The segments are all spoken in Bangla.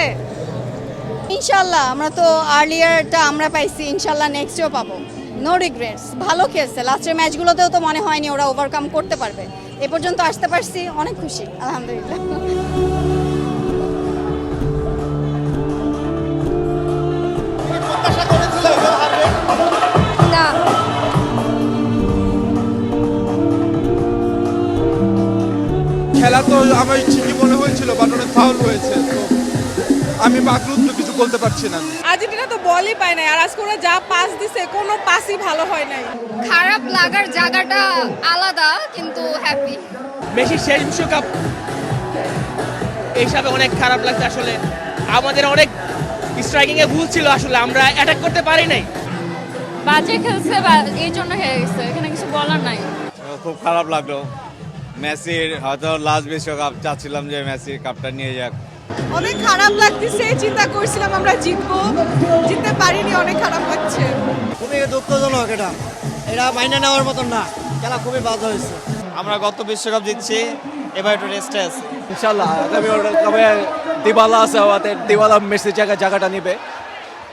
লাগছে? ইনশাল্লাহ আমরা তো আর্লিয়ারটা আমরা পাইছি, ইনশাল্লাহ নেক্সটেও পাবো। নো রিগ্রেটস, ভালো খেলছে। লাস্টের ম্যাচগুলোতেও তো মনে হয়নি ওরা ওভারকাম করতে পারবে। এ পর্যন্ত আসতে পারছি, অনেক খুশি আলহামদুলিল্লাহ। না, খেলা তো আমার ঠিকই মনে হয়েছিল, বাট অনেক ফাউল হয়েছে, তো আমি বাকরুদ্ধ কিছু বলতে পারছি না। আর্জেন্টিনা তো বলই পায় নাই, আর আজকে ওরা যা পাস দিছে কোনো পাসই ভালো হয় নাই। খারাপ লাগার জায়গাটা আলাদা, কিন্তু হ্যাপি। মেসির শেষ বিশ্বকাপ এই হিসাবে অনেক খারাপ লাগছে আসলে। আমাদের অনেক স্ট্রাইকিং এ ভুল ছিল, আসলে আমরা অ্যাটাক করতে পারি নাই। বাজে খেলছে, এই জন্য হেরে গেছে, এখানে কিছু বলার নাই। খুব খারাপ লাগলো। মেসির হয়তো লাস্ট বিশ্বকাপ, চাচ্ছিলাম যে মেসির কাপটা নিয়ে যাক। অনেক খারাপ লাগতেছে, চিন্তা করছিলাম আমরা জিতবো, জিততে পারিনি, অনেক খারাপ লাগছে। খুবই দুঃখজনক। এটা মাইনে নেওয়ার মতন না, খেলা খুবই বাজে হয়েছে। আমরা গত বিশ্বকাপ জিতছি, এবার একটু রেস্টে আছি। ইনশাল্লাহ আগামী ওয়ার্ল্ড কাপে দিবালা আছে, আমাদের দিবালা মেসির জায়গাটা নিবে,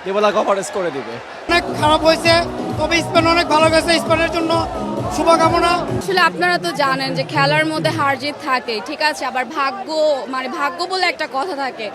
দিবালা কভারেজ করে দিবে। অনেক খারাপ হয়েছে, তবে স্পেন অনেক ভালো গেছে। স্পেনের জন্য শুভকামনা। আসলে আপনারা তো জানেন যে খেলার মধ্যে হার জিত থাকে, ঠিক আছে, আবার ভাগ্য, মানে ভাগ্য বলে একটা কথা থাকে।